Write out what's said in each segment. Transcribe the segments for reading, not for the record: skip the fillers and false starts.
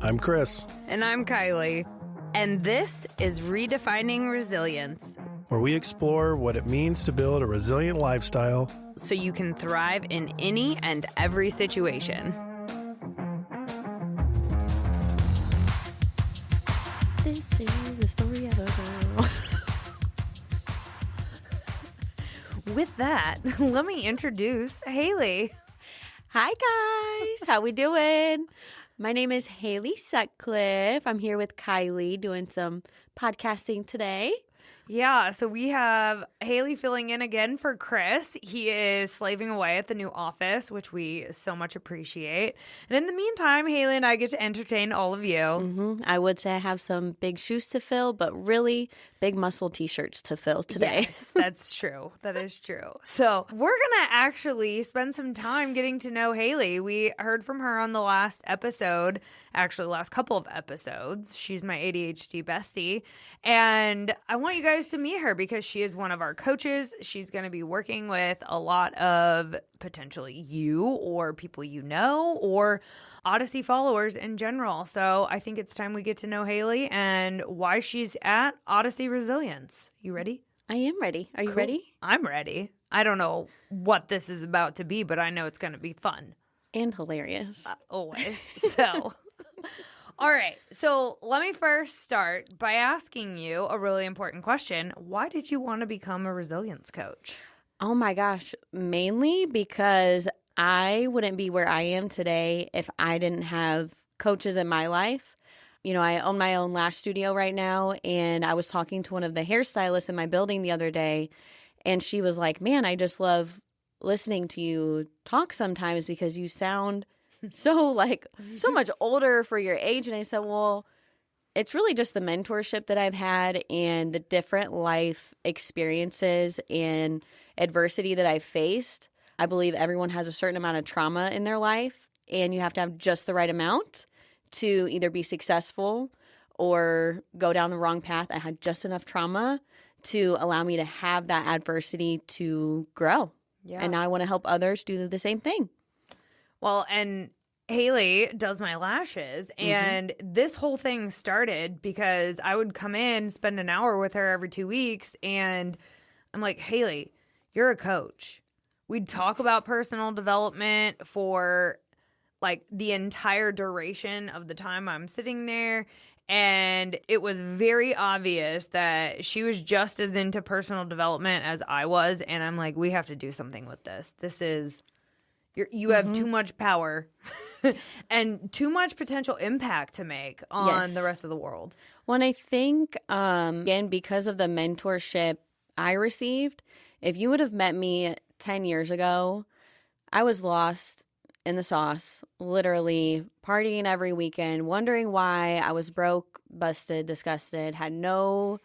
I'm Chris, And I'm Kiley. And this is Redefining Resilience, where we explore what it means to build a resilient lifestyle so you can thrive in any and every situation. This is the story of a girl. With that, let me introduce Haley. Hi, guys. How we doing? My name is Haley Sutcliffe. I'm here with Kiley doing some podcasting today. Yeah, so we have Haley filling in again for Chris. He is slaving away at the new office, which we so much appreciate. And in the meantime, Haley and I get to entertain all of you. I would say I have some big shoes to fill, but really big muscle t-shirts to fill today. Yes, that's true. That is true. So we're going to actually spend some time getting to know Haley. We heard from her on the last episode, actually last couple of episodes. She's my ADHD bestie. And I want you guys to meet her because she is one of our coaches. She's going to be working with a lot of potentially you or people you know or Odyssey followers in general. So I think it's time we get to know Haley and why she's at Odyssey Resilience. You ready? I am ready. Are you ready? I'm ready. I don't know what this is about to be, but I know it's going to be fun. And hilarious. Always. So... All right, so let me first start by asking you a really important question. Why did you want to become a resilience coach? Oh my gosh, mainly because I wouldn't be where I am today if I didn't have coaches in my life. You know, I own my own lash studio right now, and I was talking to one of the hairstylists in my building the other day, and she was like, man, I just love listening to you talk sometimes because you sound so much older for your age. And I said, well, it's really just the mentorship that I've had and the different life experiences and adversity that I've faced. I believe everyone has a certain amount of trauma in their life, and you have to have just the right amount to either be successful or go down the wrong path. I had just enough trauma to allow me to have that adversity to grow. Yeah. And now I want to help others do the same thing. Well, and Haley does my lashes, and this whole thing started because I would come in, spend an hour with her every 2 weeks, and I'm like, Haley, you're a coach. We'd talk about personal development for like the entire duration of the time I'm sitting there, and it was very obvious that she was just as into personal development as I was, and I'm like, we have to do something with this. This is... You have too much power and too much potential impact to make on the rest of the world. Well, and I think, again, because of the mentorship I received, if you would have met me 10 years ago, I was lost in the sauce, literally partying every weekend, wondering why I was broke, busted, disgusted, had no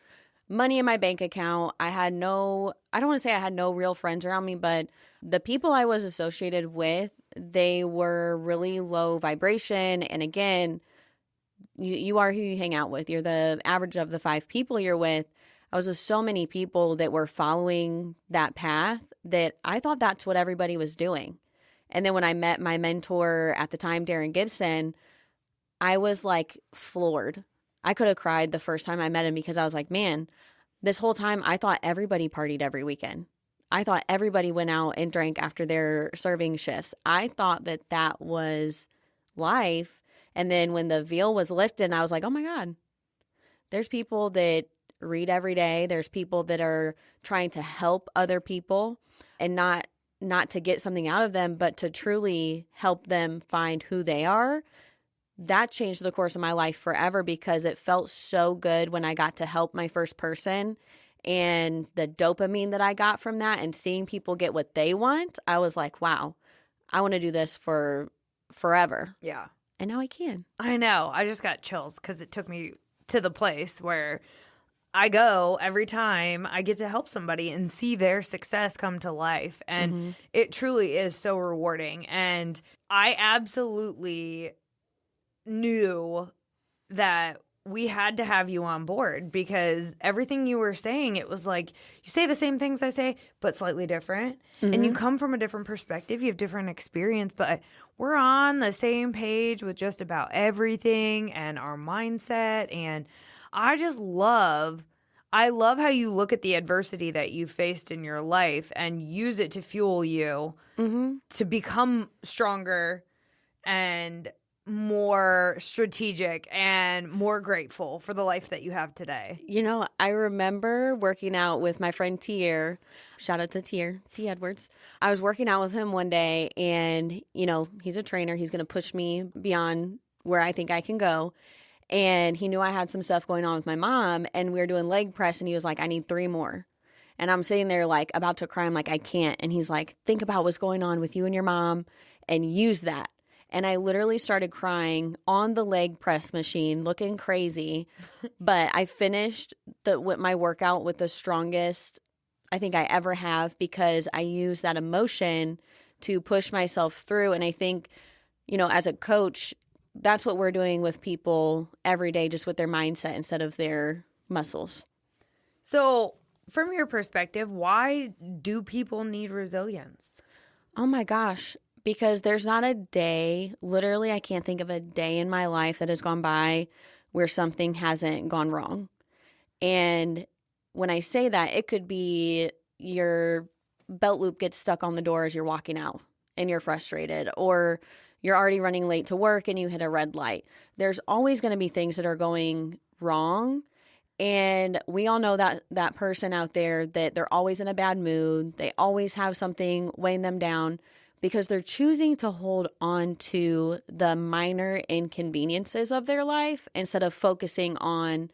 money in my bank account. I don't want to say I had no real friends around me, but the people I was associated with, they were really low vibration. And again, you are who you hang out with. You're the average of the 5 people you're with. I was with so many people that were following that path that I thought that's what everybody was doing. And then when I met my mentor at the time, Darren Gibson, I was like floored. I could have cried the first time I met him because I was like, man, this whole time I thought everybody partied every weekend. I thought everybody went out and drank after their serving shifts. I thought that was life. And then when the veil was lifted, I was like, oh my God, there's people that read every day. There's people that are trying to help other people and not to get something out of them, but to truly help them find who they are. That changed the course of my life forever because it felt so good when I got to help my first person, and the dopamine that I got from that and seeing people get what they want. I was like, wow, I want to do this for forever. Yeah. And now I can. I know. I just got chills because it took me to the place where I go every time I get to help somebody and see their success come to life. And it truly is so rewarding. And I absolutely knew that we had to have you on board because everything you were saying, it was like you say the same things I say, but slightly different. And you come from a different perspective. You have different experience, but we're on the same page with just about everything and our mindset. And I love how you look at the adversity that you faced in your life and use it to fuel you to become stronger and more strategic and more grateful for the life that you have today. You know, I remember working out with my friend Tier. Shout out to Tier, T. Edwards. I was working out with him one day, and, you know, he's a trainer. He's going to push me beyond where I think I can go. And he knew I had some stuff going on with my mom, and we were doing leg press, and he was like, I need 3 more. And I'm sitting there like about to cry. I'm like, I can't. And he's like, think about what's going on with you and your mom and use that. And I literally started crying on the leg press machine, looking crazy. But I finished my workout with the strongest I think I ever have, because I use that emotion to push myself through. And I think, you know, as a coach, that's what we're doing with people every day, just with their mindset instead of their muscles. So from your perspective, why do people need resilience? Oh my gosh. Because there's not a day, literally I can't think of a day in my life that has gone by where something hasn't gone wrong. And when I say that, it could be your belt loop gets stuck on the door as you're walking out and you're frustrated, or you're already running late to work and you hit a red light. There's always going to be things that are going wrong. And we all know that person out there that they're always in a bad mood. They always have something weighing them down, because they're choosing to hold on to the minor inconveniences of their life instead of focusing on,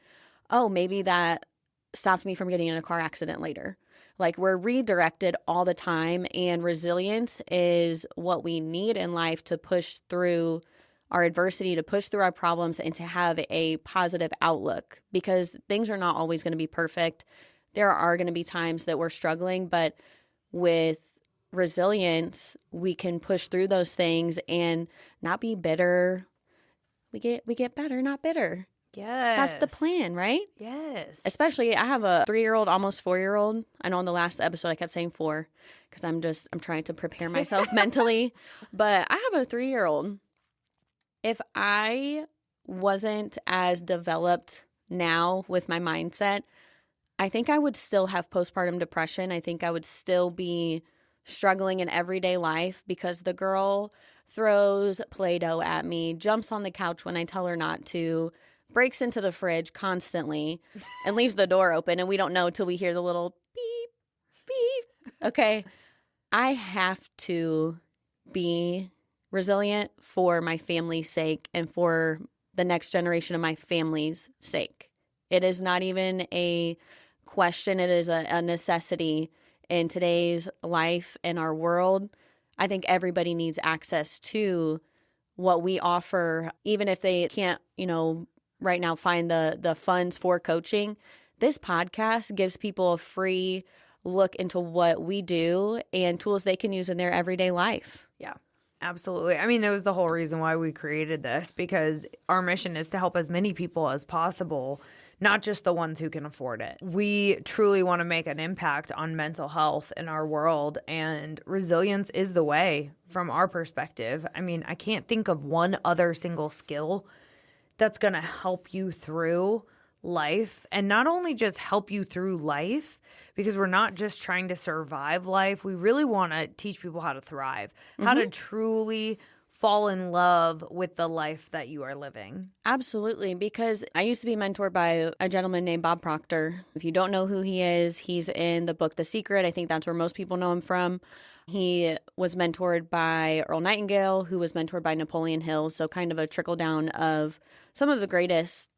oh, maybe that stopped me from getting in a car accident later. Like, we're redirected all the time, and resilience is what we need in life to push through our adversity, to push through our problems, and to have a positive outlook, because things are not always going to be perfect. There are going to be times that we're struggling, but with resilience, we can push through those things and not be bitter. We get better, not bitter. Yes. That's the plan, right? Yes. Especially, I have a 3-year-old, almost 4-year-old. I know in the last episode I kept saying 4 because I'm trying to prepare myself mentally. But I have a 3-year-old. If I wasn't as developed now with my mindset, I think I would still have postpartum depression. I think I would still be struggling in everyday life, because the girl throws Play-Doh at me, jumps on the couch when I tell her not to, breaks into the fridge constantly, and leaves the door open, and we don't know till we hear the little beep, beep. Okay, I have to be resilient for my family's sake and for the next generation of my family's sake. It is not even a question. It is a necessity in today's life and our world. I think everybody needs access to what we offer, even if they can't, right now find the funds for coaching. This podcast gives people a free look into what we do and tools they can use in their everyday life. Yeah, absolutely. I mean, it was the whole reason why we created this, because our mission is to help as many people as possible, not just the ones who can afford it. We truly want to make an impact on mental health in our world, and resilience is the way from our perspective. I mean, I can't think of one other single skill that's going to help you through life, and not only just help you through life, because we're not just trying to survive life. We really want to teach people how to thrive, how to truly fall in love with the life that you are living. Absolutely, because I used to be mentored by a gentleman named Bob Proctor. If you don't know who he is, he's in the book The Secret. I think that's where most people know him from. He was mentored by Earl Nightingale, who was mentored by Napoleon Hill. So kind of a trickle down of some of the greatest,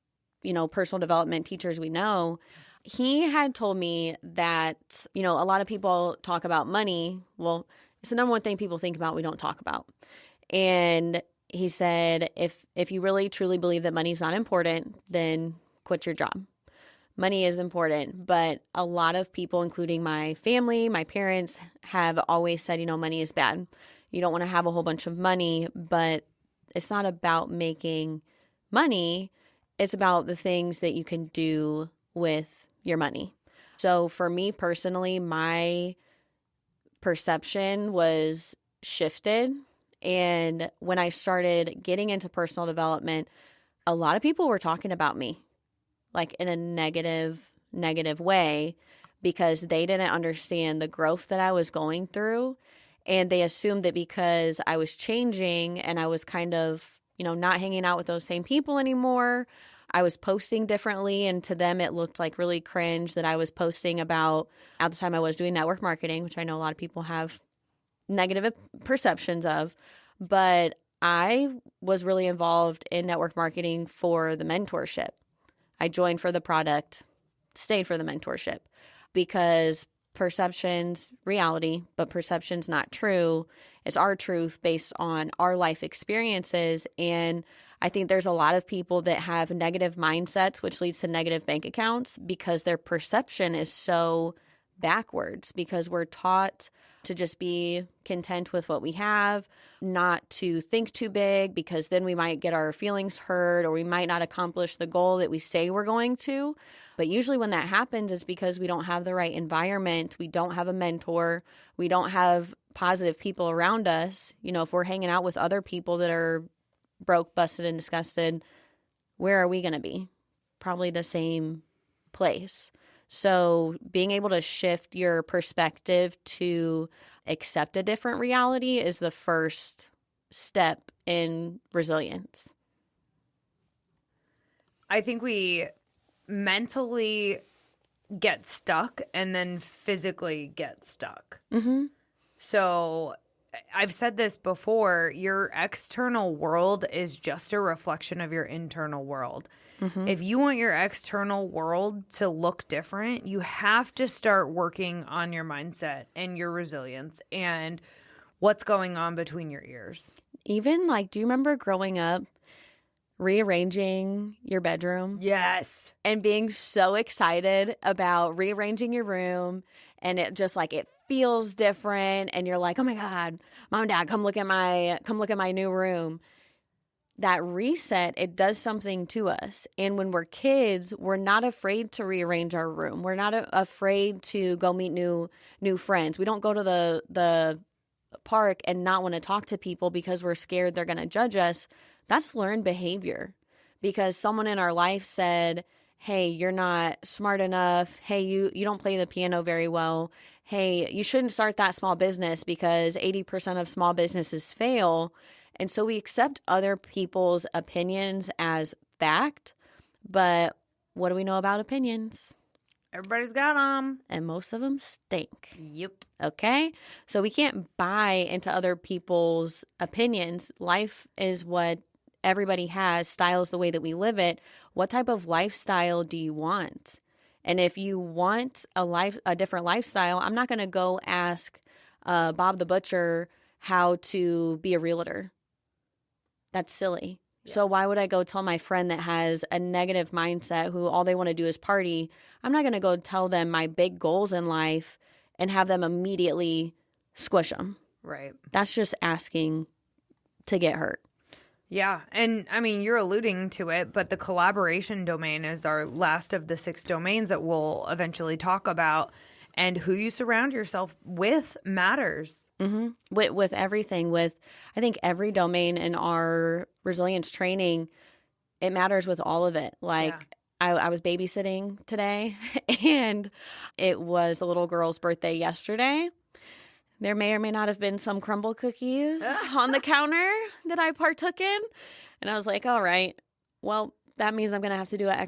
personal development teachers we know. He had told me that, a lot of people talk about money. Well, it's the number one thing people think about we don't talk about. And he said, if you really truly believe that money is not important, then quit your job. Money is important. But a lot of people, including my family, my parents, have always said, money is bad. You don't want to have a whole bunch of money, but it's not about making money. it's about the things that you can do with your money. So for me personally, my perception was shifted. And when I started getting into personal development, a lot of people were talking about me like in a negative way because they didn't understand the growth that I was going through. And they assumed that because I was changing and I was kind of, not hanging out with those same people anymore, I was posting differently. And to them, it looked like really cringe that I was posting about, at the time I was doing network marketing, which I know a lot of people have negative perceptions of. But I was really involved in network marketing for the mentorship. I joined for the product, stayed for the mentorship because perception's reality, but perception's not true. It's our truth based on our life experiences. And I think there's a lot of people that have negative mindsets, which leads to negative bank accounts because their perception is so backwards because we're taught to just be content with what we have, not to think too big because then we might get our feelings hurt or we might not accomplish the goal that we say we're going to. But usually when that happens, it's because we don't have the right environment. We don't have a mentor. We don't have positive people around us. If we're hanging out with other people that are broke, busted, and disgusted, where are we going to be? Probably the same place. So being able to shift your perspective to accept a different reality is the first step in resilience. I think we mentally get stuck and then physically get stuck. Mm-hmm. So I've said this before, your external world is just a reflection of your internal world. Mm-hmm. If you want your external world to look different, you have to start working on your mindset and your resilience and what's going on between your ears. Even do you remember growing up rearranging your bedroom? Yes. And being so excited about rearranging your room and it just it feels different and you're like, oh my God, Mom and Dad, come look at my new room. That reset, it does something to us. And when we're kids, we're not afraid to rearrange our room. We're not afraid to go meet new friends. We don't go to the park and not want to talk to people because we're scared they're going to judge us. That's learned behavior because someone in our life said, hey, you're not smart enough. Hey, you don't play the piano very well. Hey, you shouldn't start that small business because 80% of small businesses fail. And so we accept other people's opinions as fact, but what do we know about opinions? Everybody's got them. And most of them stink. Yep. Okay? So we can't buy into other people's opinions. Life is what everybody has. Style is the way that we live it. What type of lifestyle do you want? And if you want a different lifestyle, I'm not going to go ask Bob the Butcher how to be a realtor. That's silly. Yeah. So why would I go tell my friend that has a negative mindset who all they want to do is party? I'm not going to go tell them my big goals in life and have them immediately squish them. Right. That's just asking to get hurt. Yeah. And I mean, you're alluding to it, but the collaboration domain is our last of the 6 domains that we'll eventually talk about. And who you surround yourself with matters. Mm-hmm. With everything, I think every domain in our resilience training, it matters with all of it. I was babysitting today and it was the little girl's birthday yesterday. There may or may not have been some crumble cookies on the counter that I partook in. And I was like, all right, well, that means I'm going to have to do an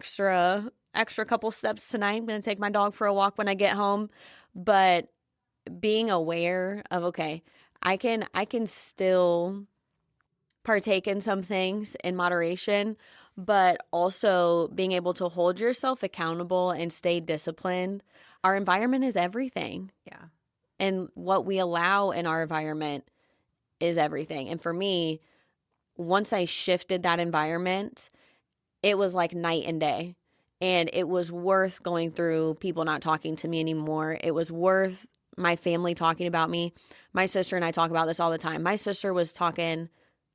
extra couple steps tonight. I'm going to take my dog for a walk when I get home. But being aware of, okay, I can still partake in some things in moderation, but also being able to hold yourself accountable and stay disciplined. Our environment is everything. Yeah. And what we allow in our environment is everything. And for me, once I shifted that environment, it was like night and day. And it was worth going through people not talking to me anymore. It was worth my family talking about me. My sister and I talk about this all the time. My sister was talking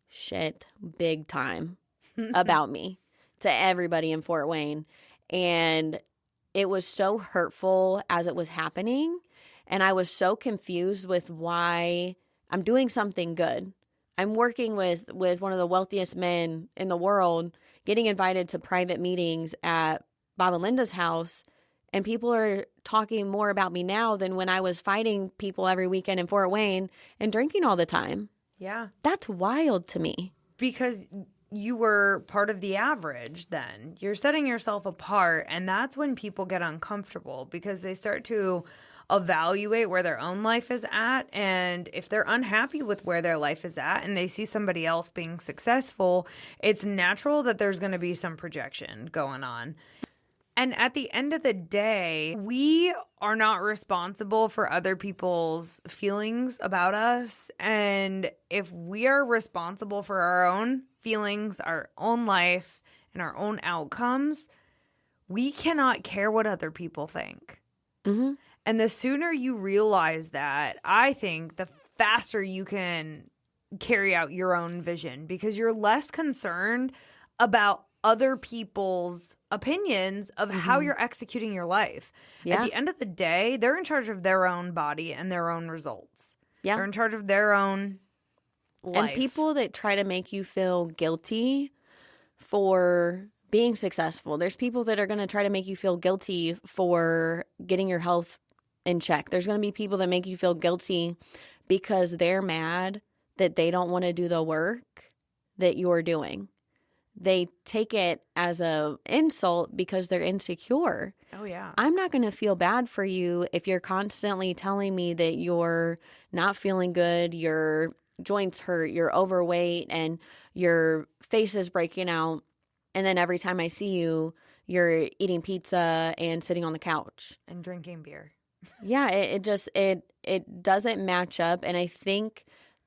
shit big time about me. to everybody in Fort Wayne. And it was so hurtful as it was happening. And I was so confused with why I'm doing something good. I'm working with one of the wealthiest men in the world, getting invited to private meetings at Bob and Linda's house. And people are talking more about me now than when I was fighting people every weekend in Fort Wayne and drinking all the time. Yeah. That's wild to me. Because you were part of the average then. You're setting yourself apart, and that's when people get uncomfortable because they start to evaluate where their own life is at, and if they're unhappy with where their life is at and they see somebody else being successful, it's natural that there's going to be some projection going on. And at the end of the day, we are not responsible for other people's feelings about us. And if we are responsible for our own feelings, our own life, and our own outcomes, we cannot care what other people think. Mm-hmm. And the sooner you realize that, I think the faster you can carry out your own vision because you're less concerned about other people's opinions of how you're executing your life. Yeah. At the end of the day, they're in charge of their own body and their own results. Yeah. They're in charge of their own life. And people that try to make you feel guilty for being successful. There's people that are going to try to make you feel guilty for getting your health in check. There's going to be people that make you feel guilty because they're mad that they don't want to do the work that you're doing. They take it as a insult because they're insecure. Oh, yeah. I'm not going to feel bad for you if you're constantly telling me that you're not feeling good, your joints hurt, you're overweight, and your face is breaking out. And then every time I see you, you're eating pizza and sitting on the couch. And drinking beer. Yeah, it doesn't match up. And I think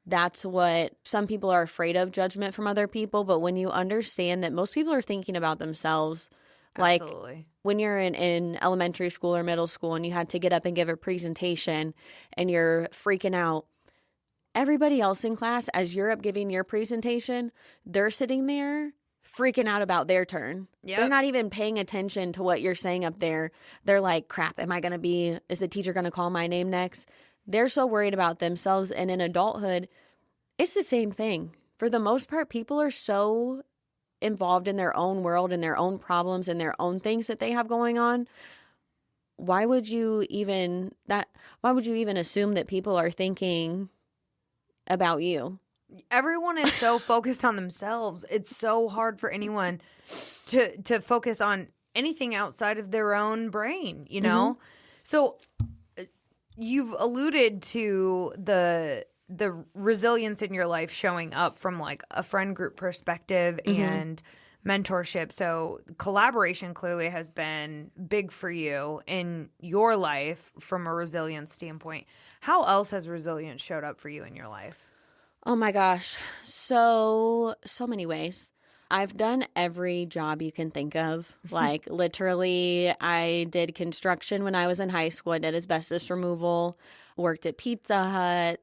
that's what some people are afraid of, judgment from other people. But when you understand that most people are thinking about themselves, like Absolutely. when you're in elementary school or middle school and you had to get up and give a presentation and you're freaking out, everybody else in class, as you're up giving your presentation, they're sitting there freaking out about their turn. Yep. They're not even paying attention to what you're saying up there. They're like, crap, is the teacher going to call my name next? They're so worried about themselves. And in adulthood, it's the same thing. For the most part, people are so involved in their own world and their own problems and their own things that they have going on. Why would you even assume that people are thinking about you? Everyone is so focused on themselves. It's so hard for anyone to focus on anything outside of their own brain, you know? So you've alluded to the resilience in your life showing up from like a friend group perspective and mentorship. So collaboration clearly has been big for you in your life from a resilience standpoint. How else has resilience showed up for you in your life? Oh my gosh. So many ways. I've done every job you can think of. Like literally, I did construction when I was in high school. I did asbestos removal, worked at Pizza Hut,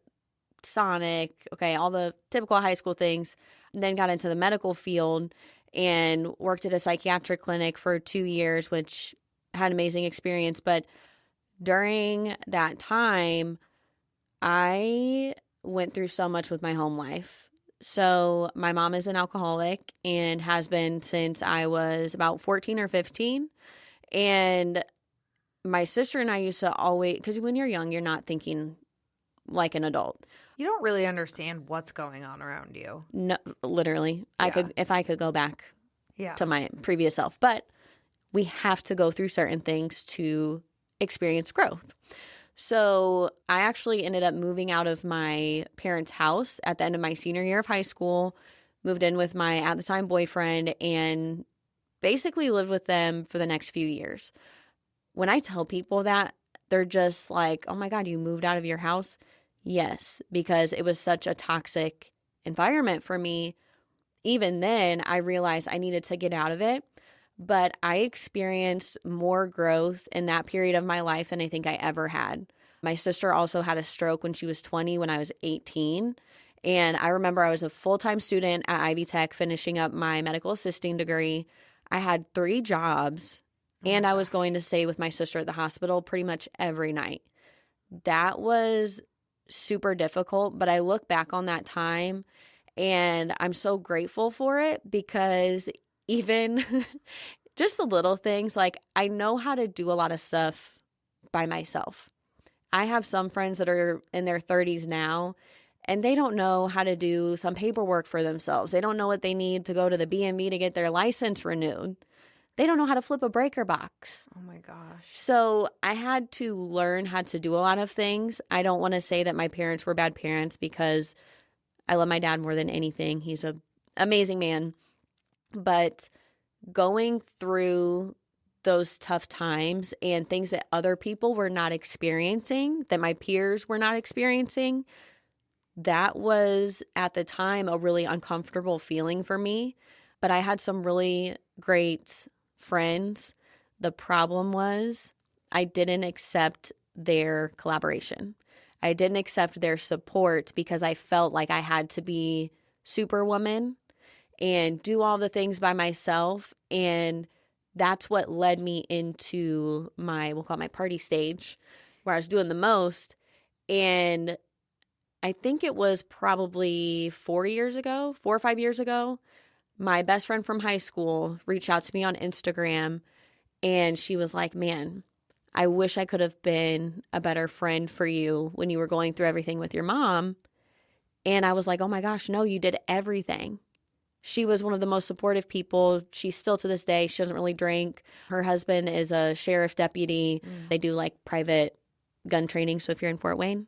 Sonic, all the typical high school things. Then got into the medical field and worked at a psychiatric clinic for 2 years, which had an amazing experience. But during that time, I went through so much with my home life. So my mom is an alcoholic and has been since I was about 14 or 15. And my sister and I used to always, because when you're young, you're not thinking like an adult. You don't really understand what's going on around you. No, literally. Yeah. If I could go back Yeah. to my previous self. But we have to go through certain things to experience growth. So I actually ended up moving out of my parents' house at the end of my senior year of high school, moved in with my, at the time, boyfriend, and basically lived with them for the next few years. When I tell people that, they're just like, oh my God, you moved out of your house? Yes, because it was such a toxic environment for me. Even then, I realized I needed to get out of it. But I experienced more growth in that period of my life than I think I ever had. My sister also had a stroke when she was 20, when I was 18. And I remember I was a full-time student at Ivy Tech finishing up my medical assisting degree. I had 3 jobs, and I was going to stay with my sister at the hospital pretty much every night. That was super difficult, but I look back on that time and I'm so grateful for it because even just the little things, like I know how to do a lot of stuff by myself. I have some friends that are in their 30s now, and they don't know how to do some paperwork for themselves. They don't know what they need to go to the BMV to get their license renewed. They don't know how to flip a breaker box. Oh my gosh. So I had to learn how to do a lot of things. I don't want to say that my parents were bad parents because I love my dad more than anything. He's an amazing man. But going through those tough times and things that other people were not experiencing, that my peers were not experiencing, that was at the time a really uncomfortable feeling for me. But I had some really great friends. The problem was I didn't accept their collaboration. I didn't accept their support because I felt like I had to be superwoman and do all the things by myself. And that's what led me into we'll call it my party stage, where I was doing the most. And I think it was probably 4 or 5 years ago, my best friend from high school reached out to me on Instagram, and she was like, man, I wish I could have been a better friend for you when you were going through everything with your mom. And I was like, oh my gosh, no, you did everything. She was one of the most supportive people. She's still to this day. She doesn't really drink. Her husband is a sheriff deputy. They do like private gun training. So if you're in Fort Wayne,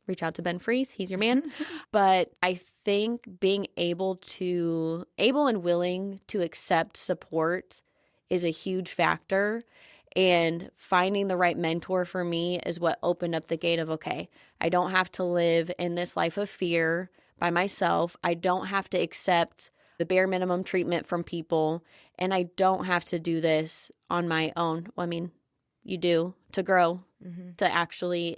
reach out to Ben Freeze. He's your man. But I think being able and willing to accept support is a huge factor. And finding the right mentor for me is what opened up the gate of, okay, I don't have to live in this life of fear by myself. I don't have to accept the bare minimum treatment from people. And I don't have to do this on my own. Well, I mean, you do to grow, to actually,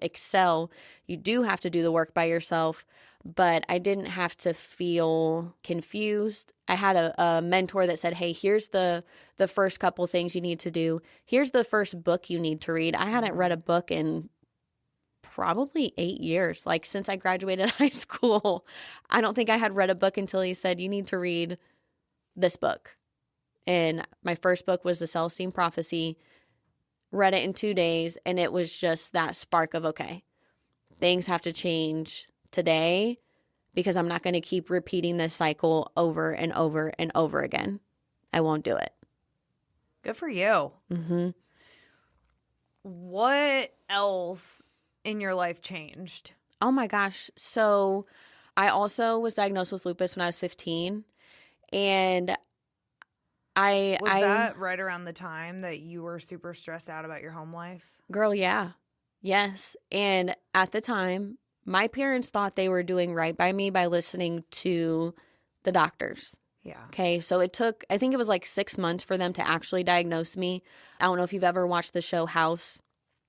excel. You do have to do the work by yourself, but I didn't have to feel confused. I had a mentor that said, hey, here's the first couple things you need to do. Here's the first book you need to read. I hadn't read a book in probably 8 years. Like since I graduated high school, I don't think I had read a book until he said, you need to read this book. And my first book was The Celestine Prophecy. Read it in 2 days, and it was just that spark of, okay, things have to change today because I'm not going to keep repeating this cycle over and over and over again. I won't do it. Good for you. Mm-hmm. What else in your life changed? Oh my gosh. So I also was diagnosed with lupus when I was 15, and Was that right around the time that you were super stressed out about your home life? Girl, yeah. Yes. And at the time, my parents thought they were doing right by me by listening to the doctors. Yeah. Okay. So it took, I think it was like 6 months for them to actually diagnose me. I don't know if you've ever watched the show House.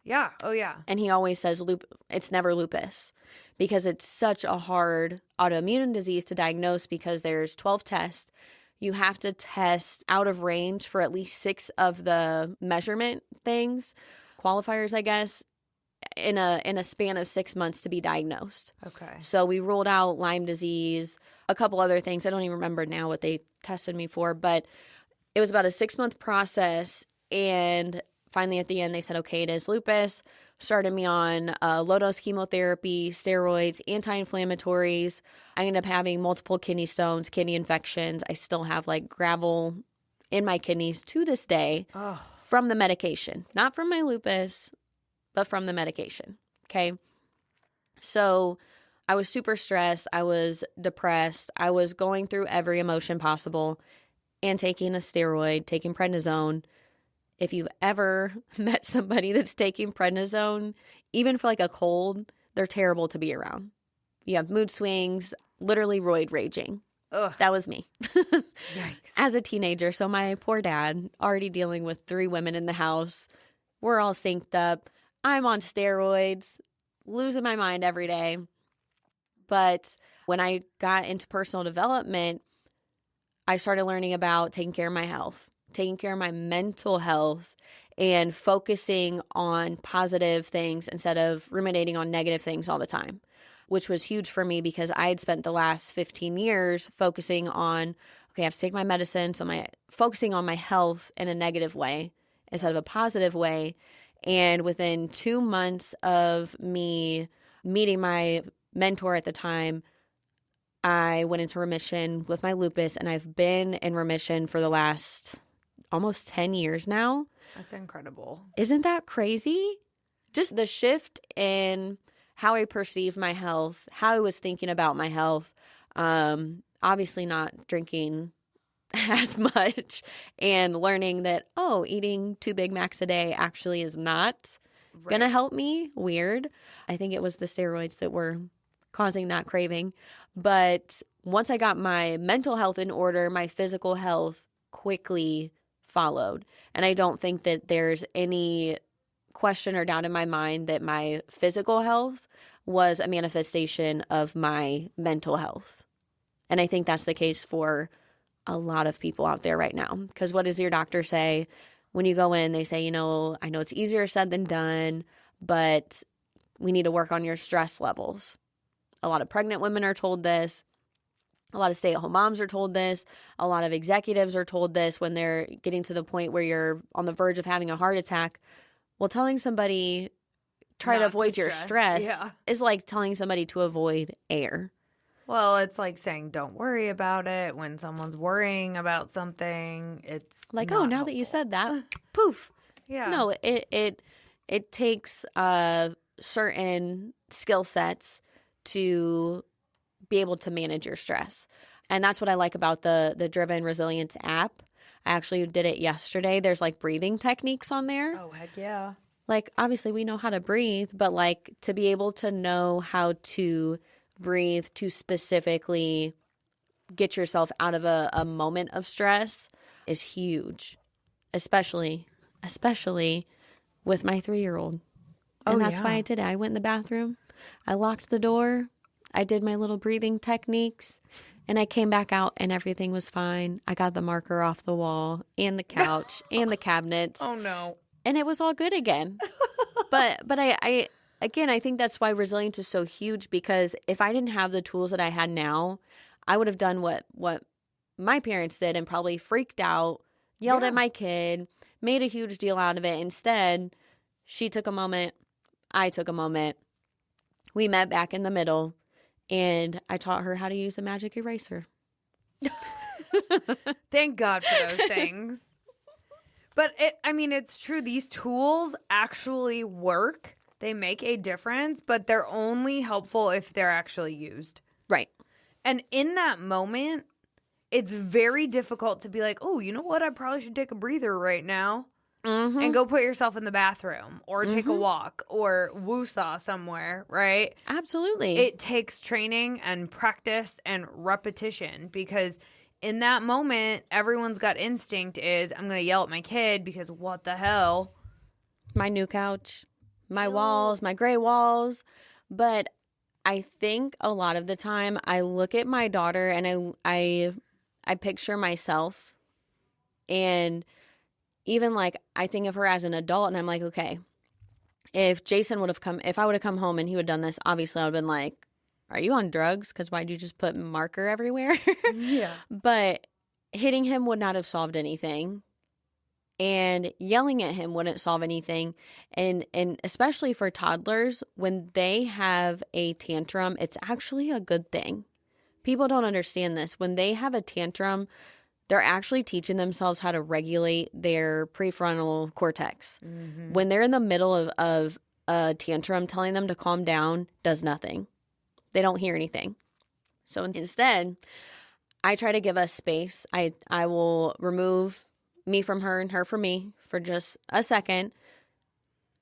Yeah. Oh, yeah. And he always says it's never lupus because it's such a hard autoimmune disease to diagnose because there's 12 tests. You have to test out of range for at least 6 of the measurement things, qualifiers, I guess, in a span of 6 months to be diagnosed. Okay. So we ruled out Lyme disease, a couple other things. I don't even remember now what they tested me for, but it was about a 6-month process. And finally at the end, they said, okay, it is lupus. Started me on low-dose chemotherapy, steroids, anti-inflammatories. I ended up having multiple kidney stones, kidney infections. I still have like gravel in my kidneys to this day from the medication. Not from my lupus, but from the medication. Okay. So I was super stressed. I was depressed. I was going through every emotion possible and taking a steroid, taking prednisone. If you've ever met somebody that's taking prednisone, even for like a cold, they're terrible to be around. You have mood swings, literally roid raging. Ugh. That was me. Yikes. As a teenager. So my poor dad, already dealing with 3 women in the house. We're all synced up. I'm on steroids, losing my mind every day. But when I got into personal development, I started learning about taking care of my health, taking care of my mental health, and focusing on positive things instead of ruminating on negative things all the time, which was huge for me because I had spent the last 15 years focusing on, okay, I have to take my medicine. So focusing on my health in a negative way instead of a positive way. And within 2 months of me meeting my mentor at the time, I went into remission with my lupus, and I've been in remission for the last almost 10 years now. That's incredible. Isn't that crazy? Just the shift in how I perceived my health, how I was thinking about my health, obviously not drinking as much, and learning that, eating 2 Big Macs a day actually is not going to help me. Weird. I think it was the steroids that were causing that craving. But once I got my mental health in order, my physical health quickly followed. And I don't think that there's any question or doubt in my mind that my physical health was a manifestation of my mental health. And I think that's the case for a lot of people out there right now. Because what does your doctor say when you go in? They say, I know it's easier said than done, but we need to work on your stress levels. A lot of pregnant women are told this. A lot of stay-at-home moms are told this. A lot of executives are told this when they're getting to the point where you're on the verge of having a heart attack. Well, telling somebody, try to avoid your stress is like telling somebody to avoid air. Well, it's like saying don't worry about it when someone's worrying about something. It's like, now helpful. that you said that, poof. Yeah. No, it takes certain skill sets to be able to manage your stress. And that's what I like about the Driven Resilience app. I actually did it yesterday. There's like breathing techniques on there. Oh, heck yeah. Like, obviously we know how to breathe, but like to be able to know how to breathe to specifically get yourself out of a moment of stress is huge, especially with my 3-year-old. And that's why I did it. I went in the bathroom, I locked the door, I did my little breathing techniques, and I came back out and everything was fine. I got the marker off the wall and the couch and the cabinets. Oh no. And it was all good again. But I again, I think that's why resilience is so huge, because if I didn't have the tools that I had now, I would have done what my parents did and probably freaked out, yelled at my kid, made a huge deal out of it. Instead, she took a moment, I took a moment. We met back in the middle, and I taught her how to use a magic eraser. Thank God for those things. But it's true. These tools actually work. They make a difference, but they're only helpful if they're actually used. Right. And in that moment, it's very difficult to be like, oh, you know what? I probably should take a breather right now and go put yourself in the bathroom or take a walk or woo-saw somewhere, right? Absolutely. It takes training and practice and repetition, because in that moment, everyone's gut instinct is, I'm going to yell at my kid because what the hell? My new couch. My walls, my gray walls. But I think a lot of the time I look at my daughter and I picture myself, and even like I think of her as an adult, and I'm like, okay, if I would have come home and he would have done this, obviously I would have been like, are you on drugs? Because why'd you just put marker everywhere? Yeah. But hitting him would not have solved anything. And yelling at him wouldn't solve anything. And especially for toddlers, when they have a tantrum, it's actually a good thing. People don't understand this. When they have a tantrum, they're actually teaching themselves how to regulate their prefrontal cortex. Mm-hmm. When they're in the middle of a tantrum, telling them to calm down does nothing. They don't hear anything. So instead, I try to give us space. I will remove me from her and her from me for just a second.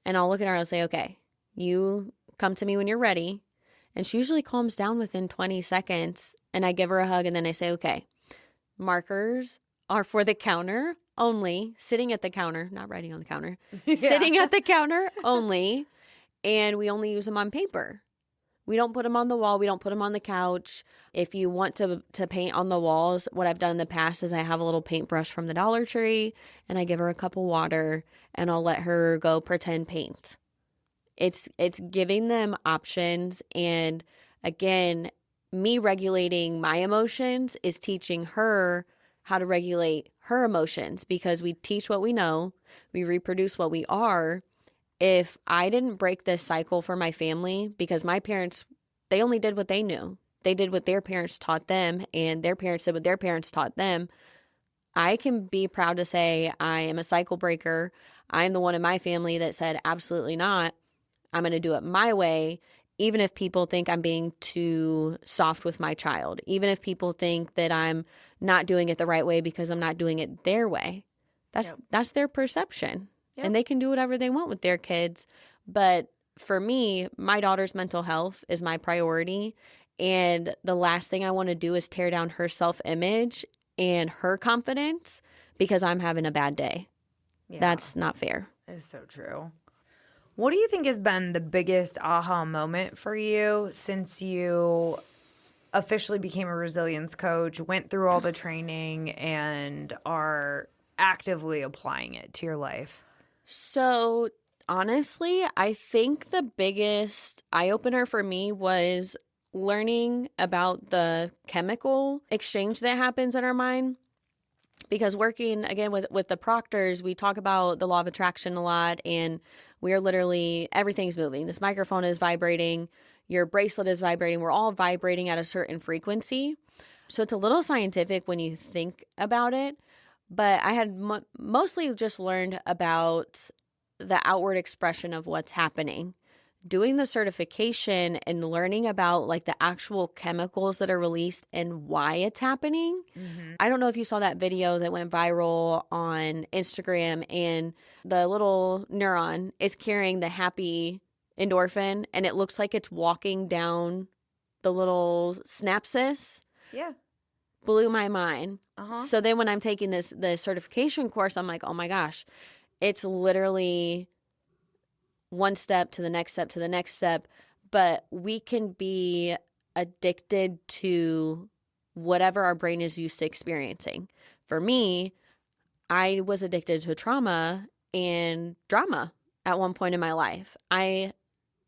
And I'll look at her and I'll say, okay, you come to me when you're ready. And she usually calms down within 20 seconds. And I give her a hug, and then I say, okay, markers are for the counter only, sitting at the counter, not writing on the counter, sitting at the counter only. And we only use them on paper. We don't put them on the wall. We don't put them on the couch. If you want to paint on the walls, what I've done in the past is I have a little paintbrush from the Dollar Tree and I give her a cup of water and I'll let her go pretend paint. It's giving them options. And again, me regulating my emotions is teaching her how to regulate her emotions, because we teach what we know, we reproduce what we are. If I didn't break this cycle for my family, because my parents, they only did what they knew. They did what their parents taught them, and their parents did what their parents taught them. I can be proud to say I am a cycle breaker. I'm the one in my family that said, absolutely not. I'm going to do it my way, even if people think I'm being too soft with my child, even if people think that I'm not doing it the right way because I'm not doing it their way. That's their perception. Yep. And they can do whatever they want with their kids. But for me, my daughter's mental health is my priority. And the last thing I want to do is tear down her self-image and her confidence because I'm having a bad day. Yeah. That's not fair. It's so true. What do you think has been the biggest aha moment for you since you officially became a resilience coach, went through all the training, and are actively applying it to your life? So honestly, I think the biggest eye-opener for me was learning about the chemical exchange that happens in our mind. Because working, again, with the Proctors, we talk about the law of attraction a lot, and we're literally, everything's moving. This microphone is vibrating. Your bracelet is vibrating. We're all vibrating at a certain frequency. So it's a little scientific when you think about it. But I had mostly just learned about the outward expression of what's happening. Doing the certification and learning about like the actual chemicals that are released and why it's happening. Mm-hmm. I don't know if you saw that video that went viral on Instagram, and the little neuron is carrying the happy endorphin and it looks like it's walking down the little synapses. Yeah. Blew my mind. Uh-huh. So then when I'm taking the certification course, I'm like, oh my gosh, it's literally one step to the next step to the next step. But we can be addicted to whatever our brain is used to experiencing. For me, I was addicted to trauma and drama at one point in my life. I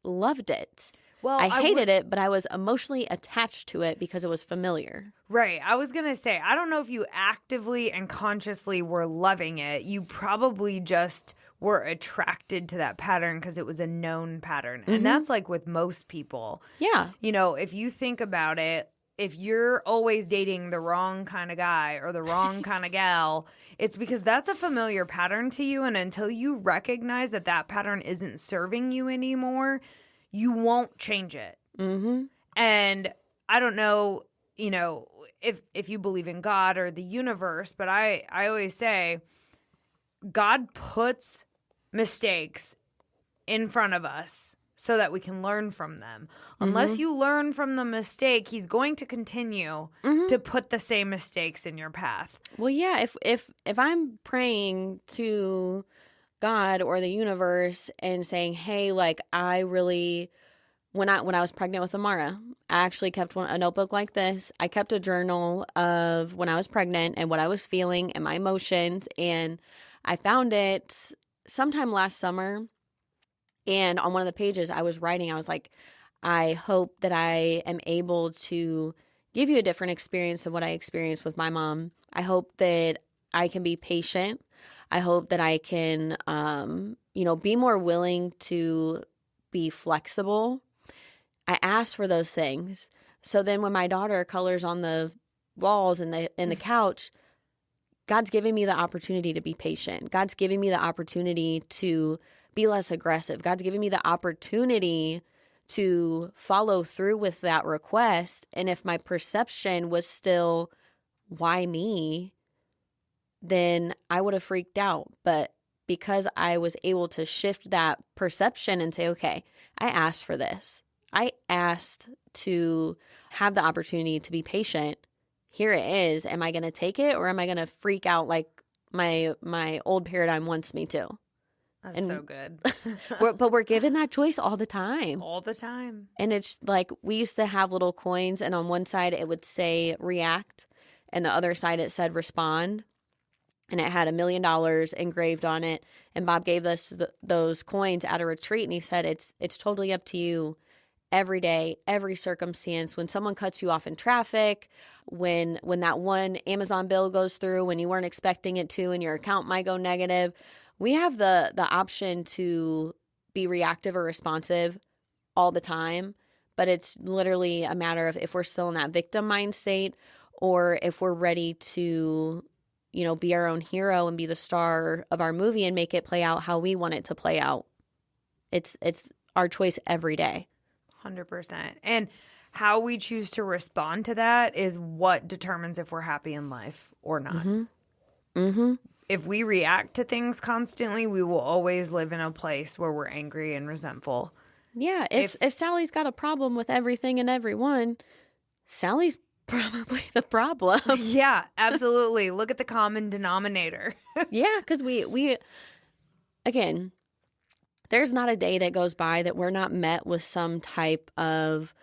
loved it. Well, I hated it, but I was emotionally attached to it because it was familiar. Right. I was going to say, I don't know if you actively and consciously were loving it. You probably just were attracted to that pattern because it was a known pattern. Mm-hmm. And that's like with most people. Yeah. You know, if you think about it, if you're always dating the wrong kind of guy or the wrong kind of gal, it's because that's a familiar pattern to you. And until you recognize that that pattern isn't serving you anymore, you won't change it. Mm-hmm. And I don't know, you know, if you believe in God or the universe, but I always say God puts mistakes in front of us so that we can learn from them. Mm-hmm. Unless you learn from the mistake, he's going to continue to put the same mistakes in your path. Well, yeah, if I'm praying to God or the universe and saying, hey, like I really, when I was pregnant with Amara, I actually kept a notebook like this. I kept a journal of when I was pregnant and what I was feeling and my emotions. And I found it sometime last summer. And on one of the pages I was writing, I was like, I hope that I am able to give you a different experience of what I experienced with my mom. I hope that I can be patient. I hope that I can, be more willing to be flexible. I asked for those things. So then when my daughter colors on the walls and the couch, God's giving me the opportunity to be patient. God's giving me the opportunity to be less aggressive. God's giving me the opportunity to follow through with that request. And if my perception was still, why me? Then I would have freaked out. But because I was able to shift that perception and say, okay, I asked for this. I asked to have the opportunity to be patient. Here it is. Am I going to take it, or am I going to freak out like my old paradigm wants me to? That's so good. But we're given that choice all the time. All the time. And it's like we used to have little coins, and on one side it would say react, and the other side it said respond. And it had $1 million engraved on it. And Bob gave us those coins at a retreat, and he said it's totally up to you every day, every circumstance. When someone cuts you off in traffic, when that one Amazon bill goes through when you weren't expecting it to, and your account might go negative, we have the option to be reactive or responsive all the time. But it's literally a matter of if we're still in that victim mind state, or if we're ready to, you know, be our own hero and be the star of our movie and make it play out how we want it to play out. It's our choice every day. 100%. And how we choose to respond to that is what determines if we're happy in life or not. Mm-hmm. Mm-hmm. If we react to things constantly, we will always live in a place where we're angry and resentful. Yeah. If Sally's got a problem with everything and everyone, Sally's probably the problem. Yeah, absolutely. Look at the common denominator. Yeah, because we again, there's not a day that goes by that we're not met with some type of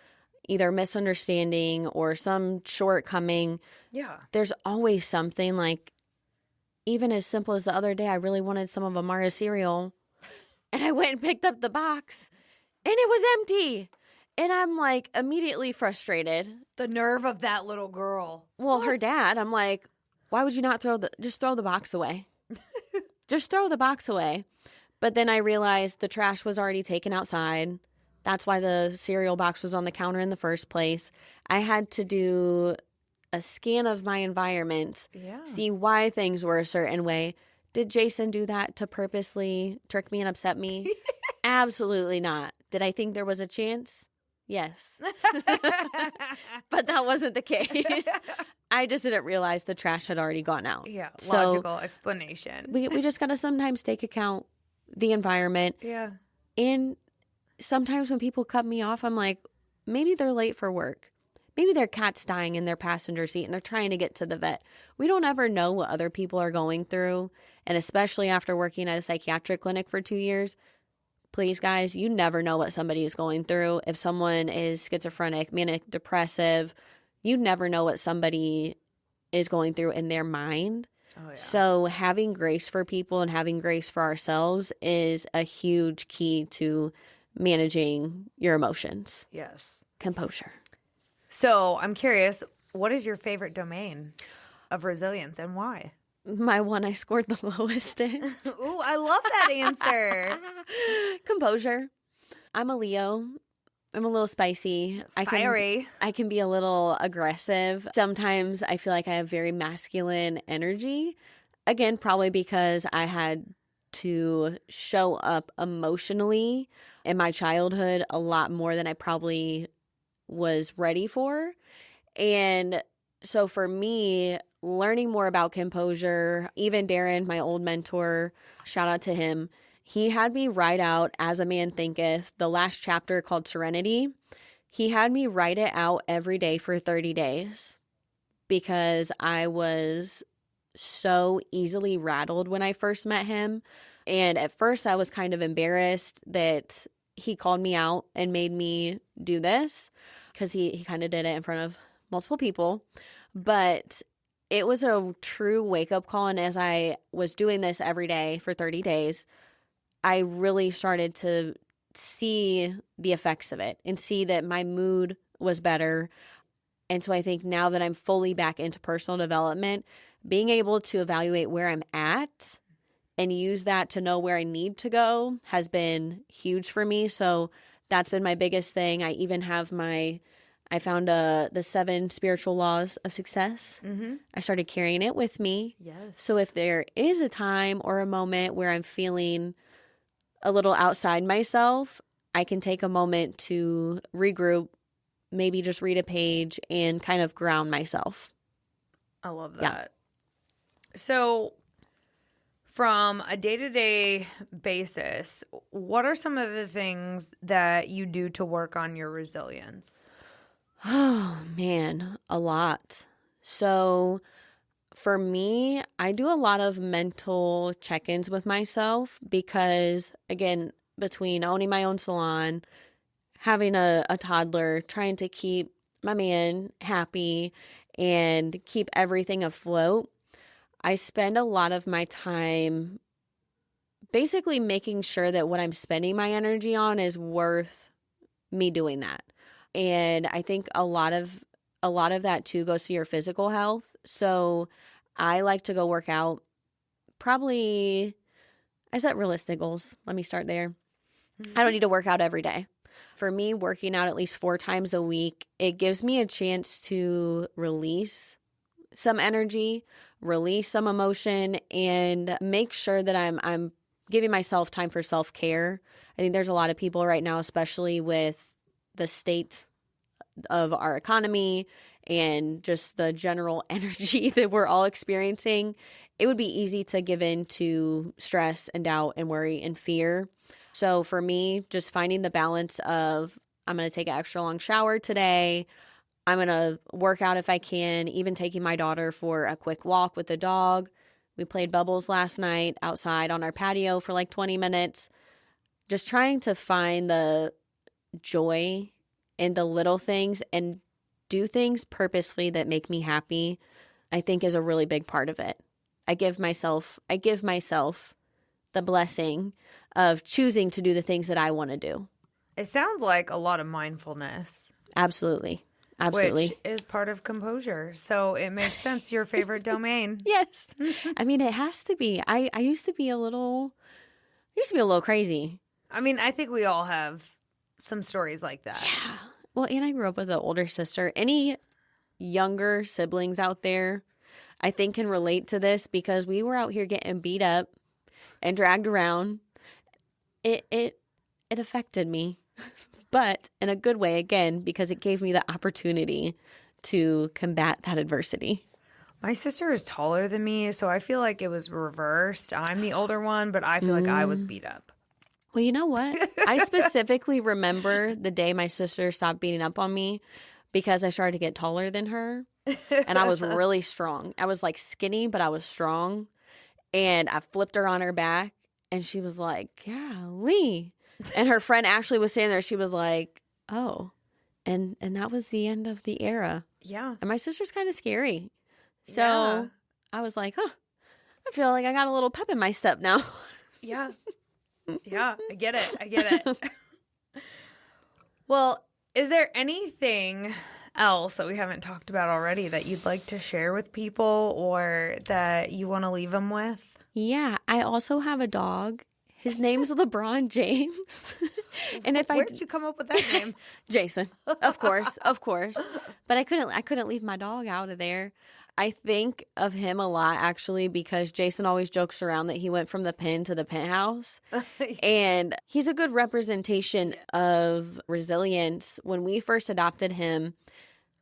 either misunderstanding or some shortcoming. Yeah. There's always something, like even as simple as the other day, I really wanted some of Amara's cereal, and I went and picked up the box, and it was empty. And I'm like immediately frustrated. The nerve of that little girl. Well, her dad, I'm like, why would you not just throw the box away? Just throw the box away. But then I realized the trash was already taken outside. That's why the cereal box was on the counter in the first place. I had to do a scan of my environment, see why things were a certain way. Did Jason do that to purposely trick me and upset me? Absolutely not. Did I think there was a chance? Yes. But that wasn't the case. I just didn't realize the trash had already gone out. Yeah, so logical explanation. We just got to sometimes take account the environment. Yeah. And sometimes when people cut me off, I'm like, maybe they're late for work. Maybe their cat's dying in their passenger seat and they're trying to get to the vet. We don't ever know what other people are going through. And especially after working at a psychiatric clinic for 2 years, please, guys, you never know what somebody is going through. If someone is schizophrenic, manic, depressive, you never know what somebody is going through in their mind. Oh, yeah. So having grace for people and having grace for ourselves is a huge key to managing your emotions. Yes. Composure. So I'm curious, what is your favorite domain of resilience and why? My one I scored the lowest in. Ooh, I love that answer. Composure. I'm a Leo. I'm a little spicy. Fiery. I can be a little aggressive. Sometimes I feel like I have very masculine energy. Again, probably because I had to show up emotionally in my childhood a lot more than I probably was ready for. And so for me, learning more about composure, even Darren, my old mentor, shout out to him, he had me write out As a Man Thinketh, the last chapter called Serenity. He had me write it out every day for 30 days because I was so easily rattled when I first met him. And at first I was kind of embarrassed that he called me out and made me do this because he kind of did it in front of multiple people. But it was a true wake-up call. And as I was doing this every day for 30 days, I really started to see the effects of it and see that my mood was better. And so I think now that I'm fully back into personal development, being able to evaluate where I'm at and use that to know where I need to go has been huge for me. So that's been my biggest thing. I even have I found the 7 spiritual laws of success. Mm-hmm. I started carrying it with me. Yes. So if there is a time or a moment where I'm feeling a little outside myself, I can take a moment to regroup, maybe just read a page and kind of ground myself. I love that. Yeah. So from a day-to-day basis, what are some of the things that you do to work on your resilience? Oh, man, a lot. So For me, I do a lot of mental check-ins with myself because, again, between owning my own salon, having a toddler, trying to keep my man happy and keep everything afloat, I spend a lot of my time basically making sure that what I'm spending my energy on is worth me doing that. And I think a lot of that too goes to your physical health. So I like to go work out. Probably, I set realistic goals. Let me start there. I don't need to work out every day. For me, working out at least 4 times a week, it gives me a chance to release some energy, release some emotion, and make sure that I'm giving myself time for self-care. I think there's a lot of people right now, especially with the state of our economy and just the general energy that we're all experiencing, it would be easy to give in to stress and doubt and worry and fear. So for me, just finding the balance of I'm going to take an extra long shower today. I'm going to work out if I can, even taking my daughter for a quick walk with the dog. We played bubbles last night outside on our patio for like 20 minutes. Just trying to find the joy in the little things and do things purposefully that make me happy, I think is a really big part of it. I give myself the blessing of choosing to do the things that I want to do. It sounds like a lot of mindfulness. Absolutely. Absolutely. Which is part of composure. So it makes sense. Your favorite domain. Yes. I mean, it has to be. I used to be a little crazy. I mean, I think we all have some stories like that. Yeah. Well, and I grew up with an older sister. Any younger siblings out there, I think, can relate to this because we were out here getting beat up and dragged around. It affected me, but in a good way, again, because it gave me the opportunity to combat that adversity. My sister is taller than me, so I feel like it was reversed. I'm the older one, but I feel like I was beat up. Well, you know what? I specifically remember the day my sister stopped beating up on me because I started to get taller than her, and I was really strong. I was like skinny, but I was strong, and I flipped her on her back, and she was like, "Golly." And her friend Ashley was standing there. She was like, "Oh," and that was the end of the era. Yeah. And my sister's kind of scary. So Yeah. I was like, I feel like I got a little pep in my step now. Yeah. Yeah, I get it. Well, is there anything else that we haven't talked about already that you'd like to share with people or that you want to leave them with? Yeah, I also have a dog. His name's LeBron James. And Where did you come up with that name? Jason, of course. But I couldn't leave my dog out of there. I think of him a lot, actually, because Jason always jokes around that he went from the pen to the penthouse. And he's a good representation of resilience. When we first adopted him,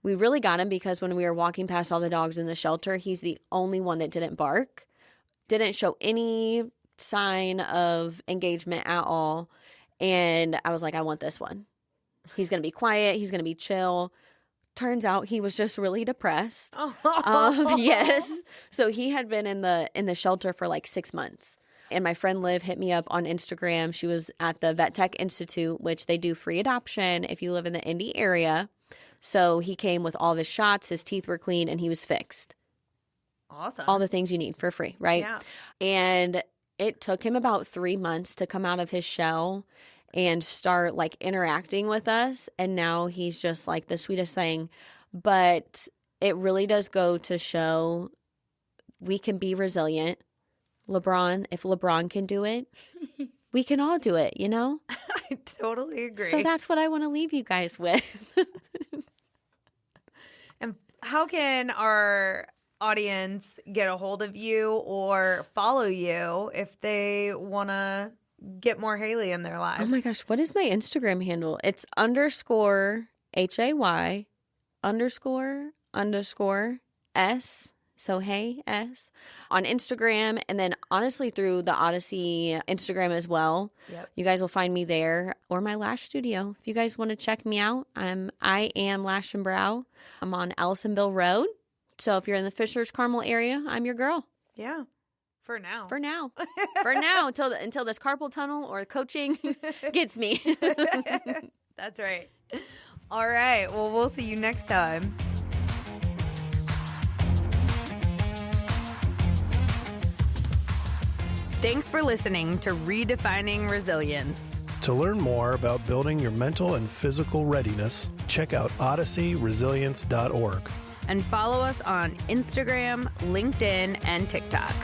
we really got him because when we were walking past all the dogs in the shelter, he's the only one that didn't bark, didn't show any sign of engagement at all. And I was like, I want this one. He's going to be quiet. He's going to be chill. Turns out he was just really depressed. Yes. So he had been in the shelter for like 6 months. And my friend Liv hit me up on Instagram. She was at the Vet Tech Institute, which they do free adoption if you live in the Indy area. So he came with all of his shots. His teeth were clean and he was fixed. Awesome. All the things you need for free, right? Yeah. And it took him about 3 months to come out of his shell and start like interacting with us. And now he's just like the sweetest thing. But it really does go to show we can be resilient. LeBron, if LeBron can do it, we can all do it, you know? I totally agree. So that's what I want to leave you guys with. And how can our audience get a hold of you or follow you if they want to get more Haley in their lives? Oh my gosh, what is my Instagram handle? It's _HAY__S. So hey, S on Instagram, and then honestly through the Odyssey Instagram as well. Yep. You guys will find me there or my lash studio. If you guys want to check me out, I am Lash and Brow. I'm on Allisonville Road. So if you're in the Fishers Carmel area, I'm your girl. Yeah. For now. For now. For now, until this carpal tunnel or coaching gets me. That's right. All right. Well, we'll see you next time. Thanks for listening to Redefining Resilience. To learn more about building your mental and physical readiness, check out odysseyresilience.org. And follow us on Instagram, LinkedIn, and TikTok.